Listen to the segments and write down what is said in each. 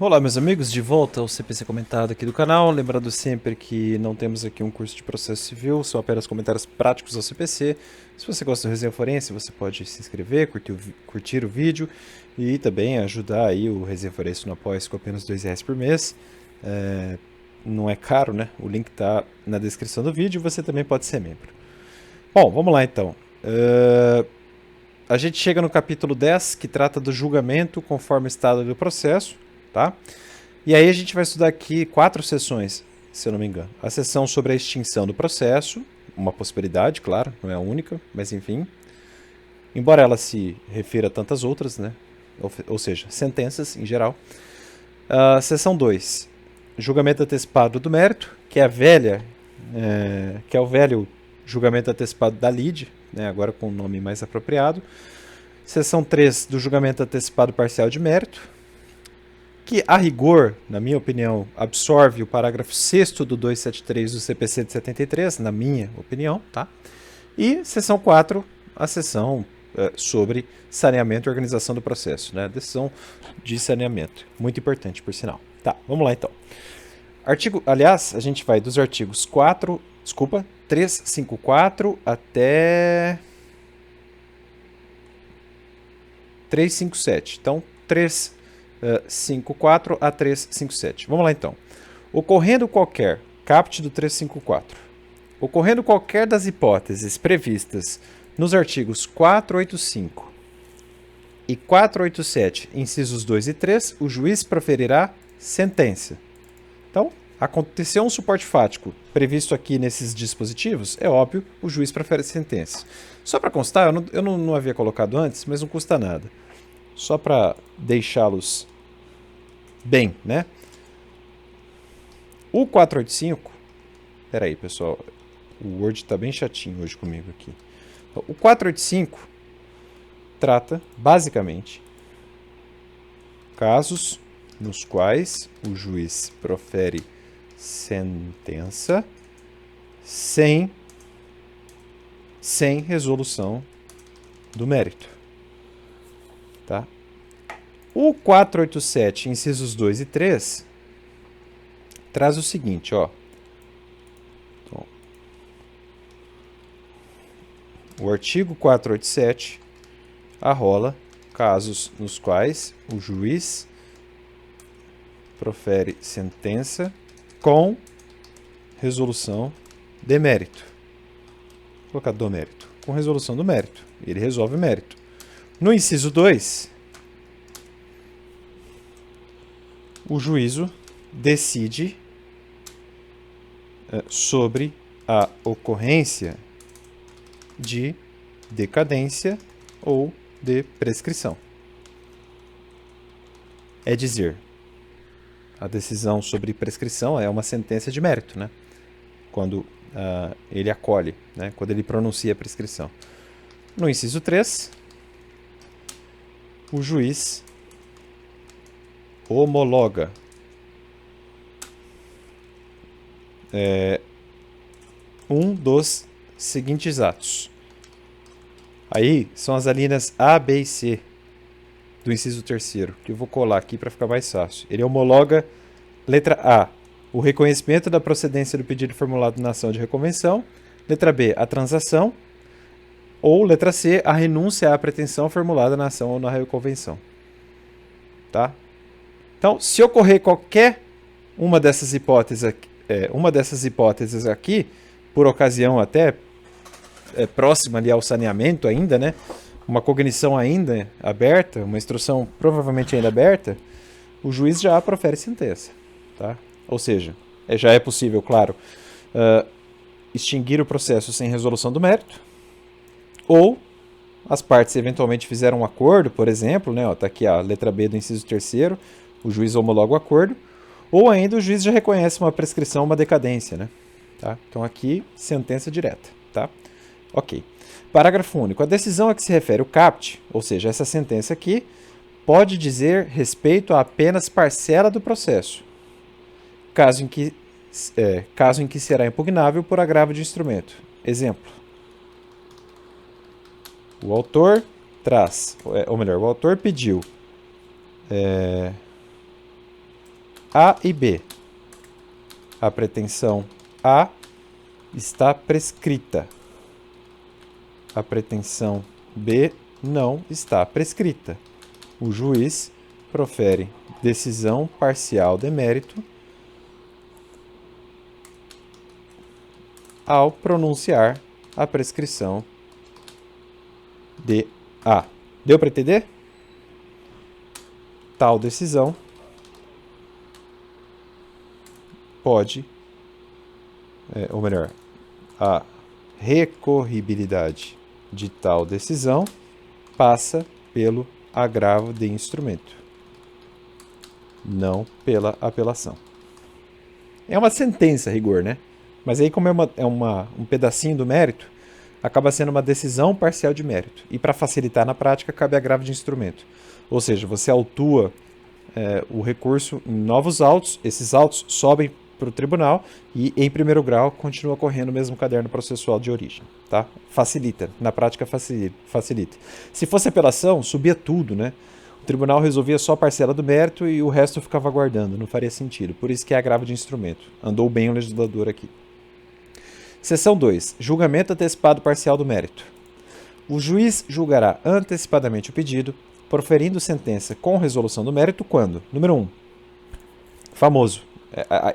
Olá meus amigos, de volta ao CPC comentado aqui do canal, lembrando sempre que não temos aqui um curso de processo civil, são apenas comentários práticos ao CPC. Se você gosta do Resenha Forense, você pode se inscrever, curtir o vídeo e também ajudar aí o Resenha Forense no Apoia-se com apenas R$2 por mês. Não é caro, né? O link está na descrição do vídeo e você também pode ser membro. Bom, vamos lá então. A gente chega no capítulo 10, que trata do julgamento conforme o estado do processo. Tá? E aí a gente vai estudar aqui 4 sessões, se eu não me engano. A sessão sobre a extinção do processo, uma possibilidade, claro, não é a única, mas enfim. Embora ela se refira a tantas outras, né? Ou seja, sentenças em geral. Sessão 2, julgamento antecipado do mérito, que é que é o velho julgamento antecipado da lide, né? Agora com um nome mais apropriado. Sessão 3, do julgamento antecipado parcial de mérito, que, a rigor, na minha opinião, absorve o parágrafo 6º do 273 do CPC de 73, na minha opinião, tá? E sessão 4, a sessão sobre saneamento e organização do processo, né? Decisão de saneamento, muito importante, por sinal. Tá, vamos lá então. Aliás, a gente vai dos artigos 354 até 357. Então, 354 a 357. Vamos lá então. Ocorrendo qualquer, caput do 354, ocorrendo qualquer das hipóteses previstas nos artigos 485 e 487, incisos 2 e 3, o juiz proferirá sentença. Então, aconteceu um suporte fático previsto aqui nesses dispositivos, é óbvio, o juiz profere sentença. Só para constar, eu não havia colocado antes, mas não custa nada. Só para deixá-los bem, né? O 485... Espera aí, pessoal. O Word está bem chatinho hoje comigo aqui. Então, o 485 trata, basicamente, casos nos quais o juiz profere sentença sem resolução do mérito. Tá? O 487, incisos 2 e 3, traz o seguinte, ó. Então, o artigo 487 arrola casos nos quais o juiz profere sentença com resolução de mérito. Vou colocar do mérito. Com resolução do mérito. Ele resolve o mérito. No inciso 2, o juízo decide sobre a ocorrência de decadência ou de prescrição. É dizer, a decisão sobre prescrição é uma sentença de mérito, né? Quando ele acolhe, né? Quando ele pronuncia a prescrição. No inciso 3, o juiz homologa um dos seguintes atos. Aí são as alíneas A, B e C do inciso 3º, que eu vou colar aqui para ficar mais fácil. Ele homologa, letra A, o reconhecimento da procedência do pedido formulado na ação de reconvenção. Letra B, a transação. Ou, letra C, a renúncia à pretensão formulada na ação ou na reconvenção. Tá? Então, se ocorrer qualquer uma dessas hipóteses aqui, por ocasião até próxima ali ao saneamento ainda, né? Uma cognição ainda aberta, uma instrução provavelmente ainda aberta, o juiz já profere sentença. Tá? Ou seja, já é possível, claro, extinguir o processo sem resolução do mérito, ou as partes eventualmente fizeram um acordo, por exemplo, né, tá aqui a letra B do inciso 3º, o juiz homologa o acordo, ou ainda o juiz já reconhece uma prescrição, uma decadência, né? Tá? Então aqui, sentença direta, tá? Ok. Parágrafo único. A decisão a que se refere o caput, ou seja, essa sentença aqui, pode dizer respeito a apenas parcela do processo, caso em que será impugnável por agravo de instrumento. Exemplo. O autor traz, ou melhor, o autor pediu A e B. A pretensão A está prescrita. A pretensão B não está prescrita. O juiz profere decisão parcial de mérito ao pronunciar a prescrição de A. Deu para entender? Tal decisão pode, ou melhor, a recorribilidade de tal decisão passa pelo agravo de instrumento, não pela apelação. É uma sentença, a rigor, né? Mas aí, como um pedacinho do mérito, acaba sendo uma decisão parcial de mérito. E para facilitar na prática, cabe agravo de instrumento. Ou seja, você autua o recurso em novos autos, esses autos sobem para o tribunal e, em primeiro grau, continua correndo o mesmo caderno processual de origem. Tá? Facilita, na prática facilita. Se fosse apelação, subia tudo, né? O tribunal resolvia só a parcela do mérito e o resto ficava aguardando, não faria sentido. Por isso que é agravo de instrumento. Andou bem o legislador aqui. Seção 2. Julgamento antecipado parcial do mérito. O juiz julgará antecipadamente o pedido, proferindo sentença com resolução do mérito quando? Número 1. Famoso.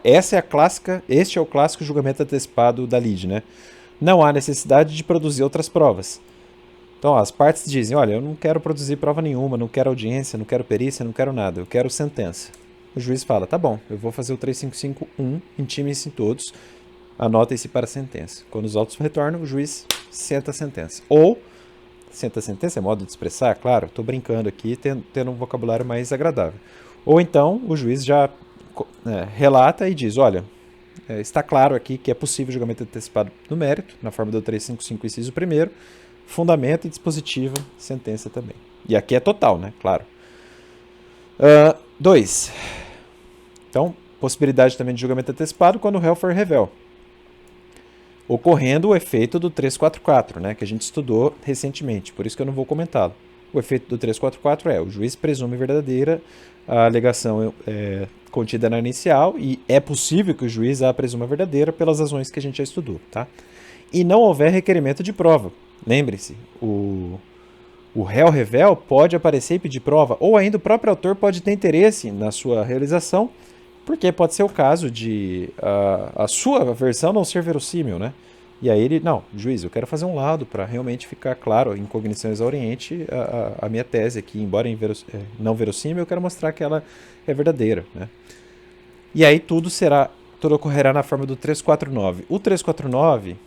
Este é o clássico julgamento antecipado da lide, né? Não há necessidade de produzir outras provas. Então, as partes dizem, olha, eu não quero produzir prova nenhuma, não quero audiência, não quero perícia, não quero nada, eu quero sentença. O juiz fala, tá bom, eu vou fazer o 355.1, intimem-se todos, anotem-se para a sentença. Quando os autos retornam, o juiz senta a sentença. Ou, senta a sentença é modo de expressar, claro, estou brincando aqui, tendo um vocabulário mais agradável. Ou então, o juiz já relata e diz, olha, está claro aqui que é possível julgamento antecipado do mérito, na forma do 355, inciso 1º, fundamento e dispositiva, sentença também. E aqui é total, né? Claro. 2. Então, possibilidade também de julgamento antecipado quando o réu for revel. Ocorrendo o efeito do 344, né? Que a gente estudou recentemente, por isso que eu não vou comentá-lo. O efeito do 344 o juiz presume verdadeira a alegação contida na inicial e é possível que o juiz a presuma verdadeira pelas razões que a gente já estudou, tá? E não houver requerimento de prova. Lembre-se, o réu revel pode aparecer e pedir prova, ou ainda o próprio autor pode ter interesse na sua realização, porque pode ser o caso de a sua versão não ser verossímil, né? E aí ele, não, juiz, eu quero fazer um laudo para realmente ficar claro, em cognição exauriente, a minha tese aqui, embora não verossímil, eu quero mostrar que ela é verdadeira, né? E aí tudo ocorrerá na forma do 349. O 349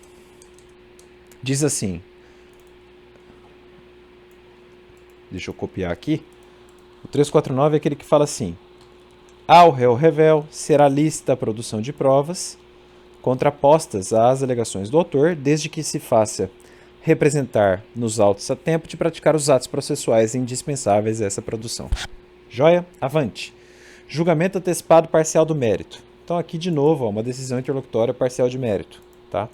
diz assim, deixa eu copiar aqui, o 349 é aquele que fala assim, ao réu revel será lícita a produção de provas contrapostas às alegações do autor, desde que se faça representar nos autos a tempo de praticar os atos processuais indispensáveis a essa produção. Joia? Avante. Julgamento antecipado parcial do mérito. Então aqui de novo, uma decisão interlocutória parcial de mérito. Tá?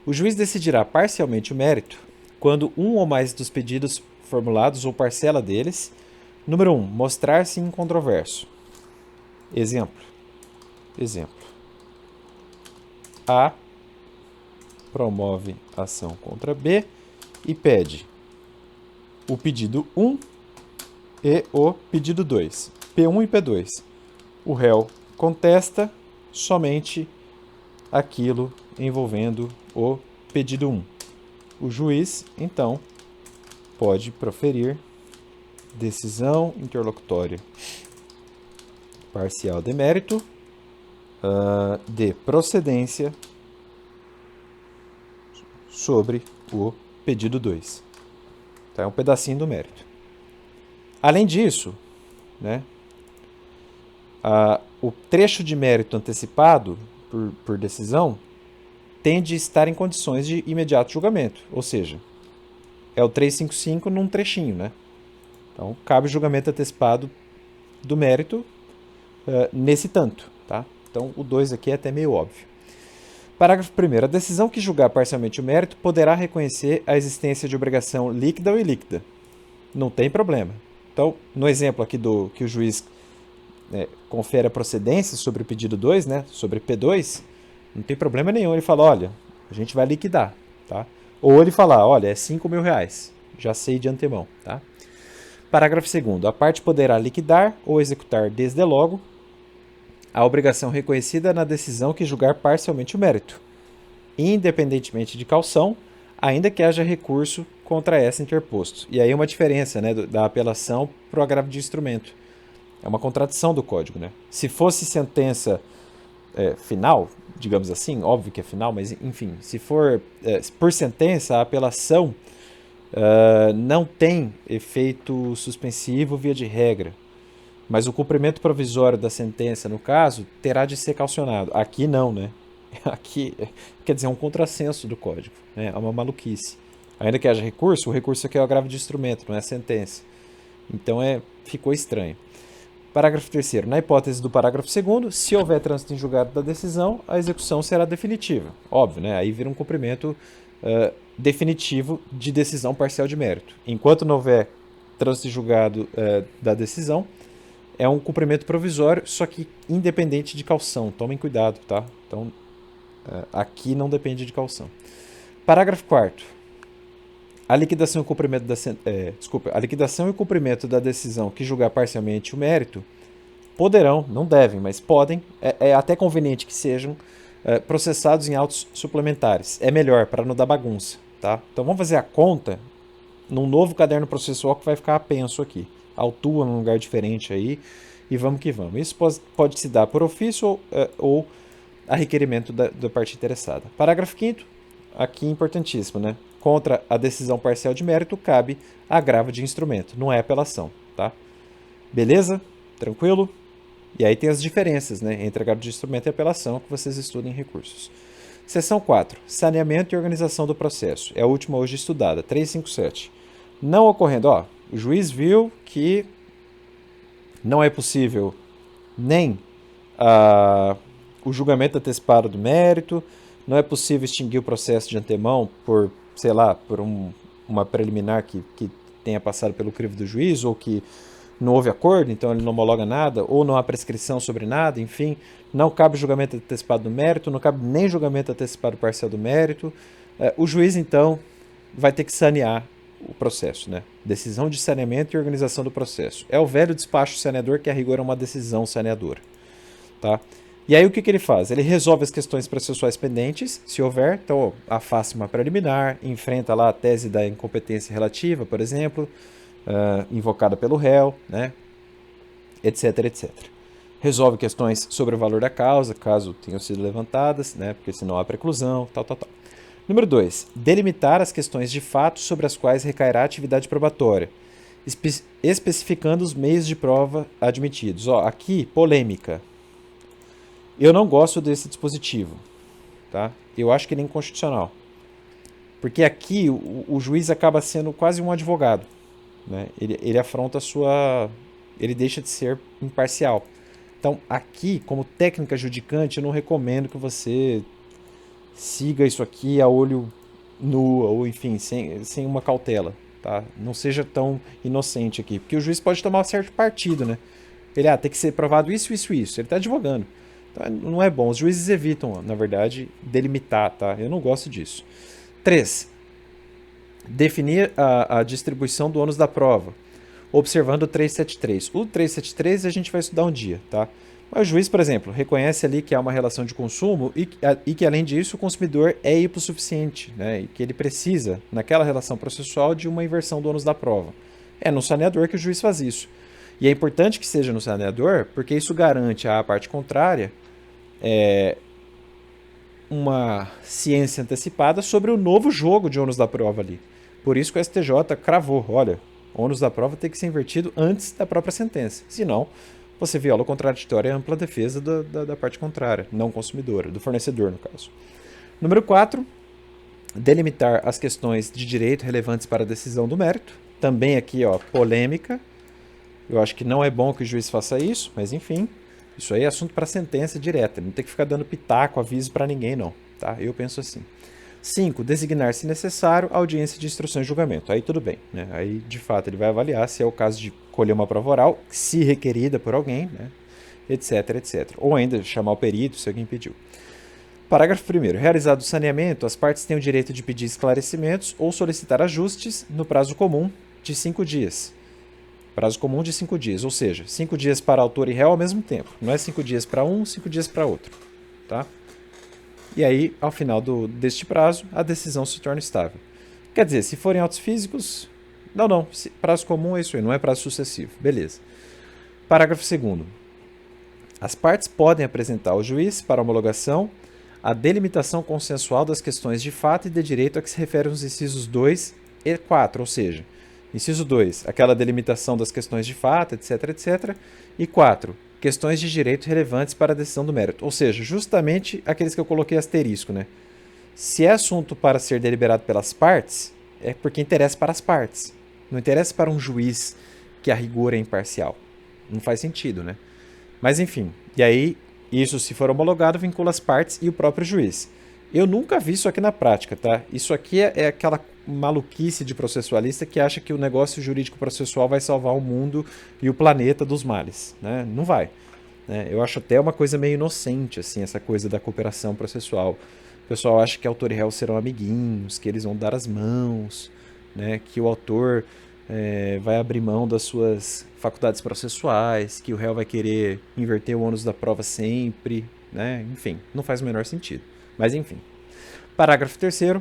O juiz decidirá parcialmente o mérito quando um ou mais dos pedidos formulados ou parcela deles, número 1, mostrar-se incontroverso. Exemplo. A promove ação contra B e pede o pedido 1 e o pedido 2, P1 e P2. O réu contesta somente aquilo envolvendo o pedido 1. O juiz, então, pode proferir decisão interlocutória parcial de mérito de procedência sobre o pedido 2. Tá? É um pedacinho do mérito. Além disso, né, o trecho de mérito antecipado por decisão tende a estar em condições de imediato julgamento, ou seja, é o 355 num trechinho, né? Então, cabe o julgamento antecipado do mérito nesse tanto, tá? Então, o 2 aqui é até meio óbvio. Parágrafo 1º. A decisão que julgar parcialmente o mérito poderá reconhecer a existência de obrigação líquida ou ilíquida. Não tem problema. Então, no exemplo aqui que o juiz confere a procedência sobre o pedido 2, né, sobre P2, não tem problema nenhum. Ele fala, olha, a gente vai liquidar, tá? Ou ele fala, olha, é R$ 5.000, já sei de antemão, tá? Parágrafo 2º. A parte poderá liquidar ou executar desde logo a obrigação reconhecida na decisão que julgar parcialmente o mérito, independentemente de caução, ainda que haja recurso contra essa interposto. E aí uma diferença, né, da apelação para o agravo de instrumento. É uma contradição do código, né? Se fosse sentença final, digamos assim, óbvio que é final, mas enfim, se for por sentença, a apelação não tem efeito suspensivo via de regra, mas o cumprimento provisório da sentença, no caso, terá de ser caucionado. Aqui não, né? Aqui, quer dizer, é um contrassenso do código, né? É uma maluquice. Ainda que haja recurso, o recurso aqui é o agravo de instrumento, não é a sentença. Então ficou estranho. Parágrafo 3º. Na hipótese do parágrafo 2º, se houver trânsito em julgado da decisão, a execução será definitiva. Óbvio, né? Aí vira um cumprimento definitivo de decisão parcial de mérito. Enquanto não houver trânsito em julgado da decisão, é um cumprimento provisório, só que independente de caução. Tomem cuidado, tá? Então, aqui não depende de caução. Parágrafo 4º. A liquidação e o cumprimento da decisão que julgar parcialmente o mérito poderão, não devem, mas podem, é até conveniente que sejam processados em autos suplementares. É melhor, para não dar bagunça, tá? Então vamos fazer a conta num novo caderno processual que vai ficar apenso aqui. Autua num lugar diferente aí e vamos que vamos. Isso pode se dar por ofício ou a requerimento da parte interessada. Parágrafo 5º, aqui importantíssimo, né? Contra a decisão parcial de mérito cabe agravo de instrumento, não é apelação, tá? Beleza? Tranquilo? E aí tem as diferenças, né, entre agravo de instrumento e apelação que vocês estudam em recursos. Seção 4. Saneamento e organização do processo. É a última hoje estudada, 357. Não ocorrendo, o juiz viu que não é possível nem o julgamento antecipado do mérito, não é possível extinguir o processo de antemão por, sei lá, por uma preliminar que tenha passado pelo crivo do juiz, ou que não houve acordo, então ele não homologa nada, ou não há prescrição sobre nada, enfim, não cabe julgamento antecipado do mérito, não cabe nem julgamento antecipado parcial do mérito. O juiz, então, vai ter que sanear o processo, né? Decisão de saneamento e organização do processo. É o velho despacho saneador, que a rigor é uma decisão saneadora, tá? E aí o que ele faz? Ele resolve as questões processuais pendentes, se houver, então afasta uma preliminar, enfrenta lá a tese da incompetência relativa, por exemplo, invocada pelo réu, né? Etc, etc. Resolve questões sobre o valor da causa, caso tenham sido levantadas, né? Porque senão há preclusão, tal. Número 2. Delimitar as questões de fato sobre as quais recairá a atividade probatória, especificando os meios de prova admitidos. Aqui, polêmica. Eu não gosto desse dispositivo, tá? Eu acho que ele é inconstitucional. Porque aqui o juiz acaba sendo quase um advogado, né? Ele afronta a sua... Ele deixa de ser imparcial. Então, aqui, como técnica judicante, eu não recomendo que você siga isso aqui a olho nu, ou enfim, sem uma cautela, tá? Não seja tão inocente aqui, porque o juiz pode tomar um certo partido, né? Ele, tem que ser provado isso. Ele está advogando. Então, não é bom. Os juízes evitam, na verdade, delimitar, tá? Eu não gosto disso. 3. Definir a distribuição do ônus da prova, observando o 373. O 373 a gente vai estudar um dia, tá? Mas o juiz, por exemplo, reconhece ali que há uma relação de consumo e que, além disso, o consumidor é hipossuficiente, né? E que ele precisa, naquela relação processual, de uma inversão do ônus da prova. É no saneador que o juiz faz isso. E é importante que seja no saneador, porque isso garante à parte contrária uma ciência antecipada sobre o novo jogo de ônus da prova ali. Por isso que o STJ cravou, olha, o ônus da prova tem que ser invertido antes da própria sentença. Senão, você viola o contraditório e a ampla defesa da parte contrária, não consumidora, do fornecedor, no caso. Número 4, delimitar as questões de direito relevantes para a decisão do mérito. Também aqui, polêmica. Eu acho que não é bom que o juiz faça isso, mas enfim, isso aí é assunto para sentença direta. Não tem que ficar dando pitaco, aviso para ninguém, não. Tá? Eu penso assim. 5. Designar, se necessário, a audiência de instrução e julgamento. Aí tudo bem, né? Aí, de fato, ele vai avaliar se é o caso de colher uma prova oral, se requerida por alguém, né? etc, etc. Ou ainda chamar o perito se alguém pediu. Parágrafo 1º. Realizado o saneamento, as partes têm o direito de pedir esclarecimentos ou solicitar ajustes no prazo comum de 5 dias. Prazo comum de 5 dias, ou seja, 5 dias para autor e réu ao mesmo tempo. Não é 5 dias para um, 5 dias para outro. Tá? E aí, ao final deste prazo, a decisão se torna estável. Quer dizer, se forem autos físicos... Não. Prazo comum é isso aí, não é prazo sucessivo. Beleza. Parágrafo 2º. As partes podem apresentar ao juiz, para homologação, a delimitação consensual das questões de fato e de direito a que se referem os incisos 2 e 4, ou seja, inciso 2, aquela delimitação das questões de fato, etc, etc, e 4, questões de direito relevantes para a decisão do mérito, ou seja, justamente aqueles que eu coloquei asterisco, né? Se é assunto para ser deliberado pelas partes, é porque interessa para as partes, não interessa para um juiz que a rigor é imparcial. Não faz sentido, né? Mas enfim, e aí... Isso, se for homologado, vincula as partes e o próprio juiz. Eu nunca vi isso aqui na prática, tá? Isso aqui é aquela maluquice de processualista que acha que o negócio jurídico processual vai salvar o mundo e o planeta dos males, né? Não vai. Né? Eu acho até uma coisa meio inocente, assim, essa coisa da cooperação processual. O pessoal acha que autor e réu serão amiguinhos, que eles vão dar as mãos, né? Que o autor... vai abrir mão das suas faculdades processuais, que o réu vai querer inverter o ônus da prova sempre, né? Enfim, não faz o menor sentido. Mas enfim. Parágrafo 3º.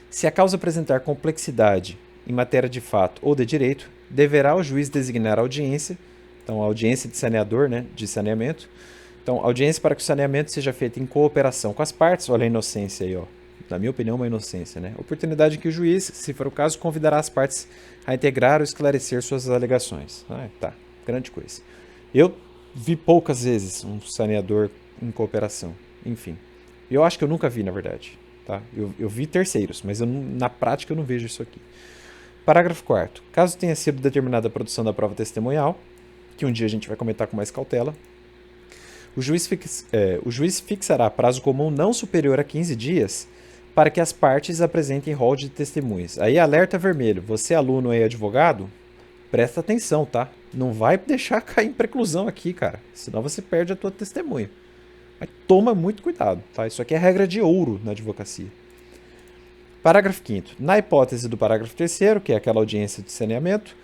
Se a causa apresentar complexidade em matéria de fato ou de direito, deverá o juiz designar audiência, então audiência de saneador, né? De saneamento. Então, audiência para que o saneamento seja feito em cooperação com as partes. Olha a inocência aí, ó. Na minha opinião, uma inocência, né? Oportunidade que o juiz, se for o caso, convidará as partes a integrar ou esclarecer suas alegações. Tá, grande coisa. Eu vi poucas vezes um saneador em cooperação. Enfim, eu acho que eu nunca vi, na verdade. Tá? Eu vi terceiros, mas na prática eu não vejo isso aqui. Parágrafo 4º. Caso tenha sido determinada a produção da prova testemunhal, que um dia a gente vai comentar com mais cautela, o juiz fixará prazo comum não superior a 15 dias para que as partes apresentem rol de testemunhas. Aí, alerta vermelho. Você, aluno aí, advogado, presta atenção, tá? Não vai deixar cair em preclusão aqui, cara. Senão você perde a tua testemunha. Mas toma muito cuidado, tá? Isso aqui é regra de ouro na advocacia. Parágrafo 5º. Na hipótese do parágrafo 3º, que é aquela audiência de saneamento,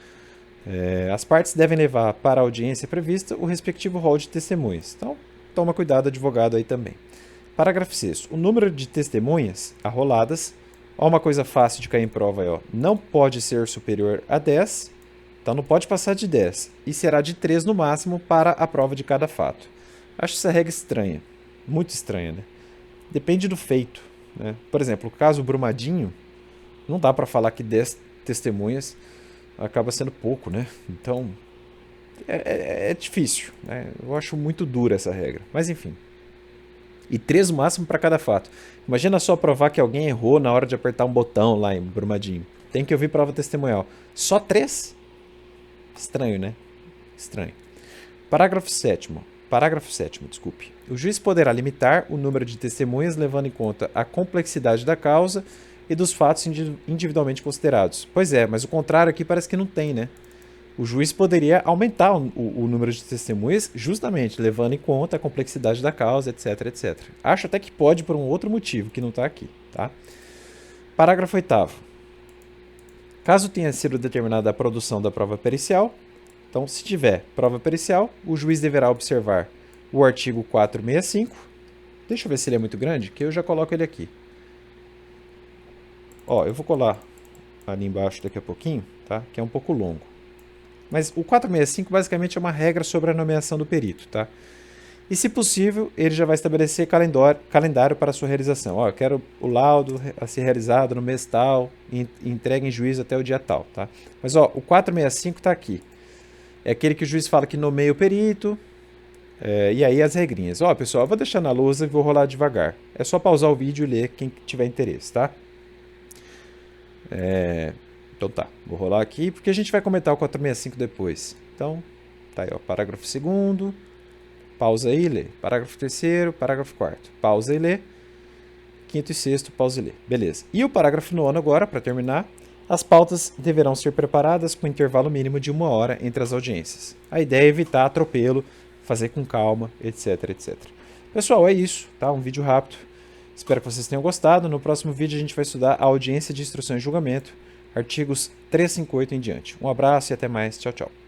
as partes devem levar para a audiência prevista o respectivo rol de testemunhas. Então, toma cuidado, advogado, aí também. Parágrafo 6º. O número de testemunhas arroladas, ó, uma coisa fácil de cair em prova aí, ó, não pode ser superior a 10, então não pode passar de 10, e será de 3 no máximo para a prova de cada fato. Acho essa regra estranha, muito estranha, né? Depende do feito, né? Por exemplo, o caso Brumadinho, não dá para falar que 10 testemunhas acaba sendo pouco, né? Então, é difícil, né? Eu acho muito dura essa regra, mas enfim. E 3 no máximo para cada fato. Imagina só provar que alguém errou na hora de apertar um botão lá em Brumadinho. Tem que ouvir prova testemunhal. Só 3? Estranho, né? Estranho. Parágrafo 7º. Desculpe. O juiz poderá limitar o número de testemunhas levando em conta a complexidade da causa e dos fatos individualmente considerados. Pois é, mas o contrário aqui parece que não tem, né? O juiz poderia aumentar o número de testemunhas justamente levando em conta a complexidade da causa, etc, etc. Acho até que pode por um outro motivo que não está aqui. Tá? Parágrafo 8º. Caso tenha sido determinada a produção da prova pericial, então se tiver prova pericial, o juiz deverá observar o artigo 465. Deixa eu ver se ele é muito grande, que eu já coloco ele aqui. Ó, eu vou colar ali embaixo daqui a pouquinho, tá? Que é um pouco longo. Mas o 465 basicamente é uma regra sobre a nomeação do perito, tá? E se possível, ele já vai estabelecer calendário para a sua realização. Ó, eu quero o laudo a ser realizado no mês tal e entregue em juízo até o dia tal, tá? Mas ó, o 465 está aqui. É aquele que o juiz fala que nomeia o perito, e aí as regrinhas. Ó, pessoal, eu vou deixar na lousa e vou rolar devagar. É só pausar o vídeo e ler quem tiver interesse, tá? Então tá, vou rolar aqui, porque a gente vai comentar o 465 depois. Então, tá aí, ó, parágrafo 2º, pausa aí e lê. Parágrafo 3º, parágrafo 4º, pausa e lê. 5º e 6º, pausa e lê. Beleza. E o parágrafo 9º agora, para terminar, as pautas deverão ser preparadas com intervalo mínimo de 1 hora entre as audiências. A ideia é evitar atropelo, fazer com calma, etc, etc. Pessoal, é isso, tá? Um vídeo rápido. Espero que vocês tenham gostado. No próximo vídeo a gente vai estudar a audiência de instrução e julgamento, artigos 358 em diante. Um abraço e até mais. Tchau, tchau.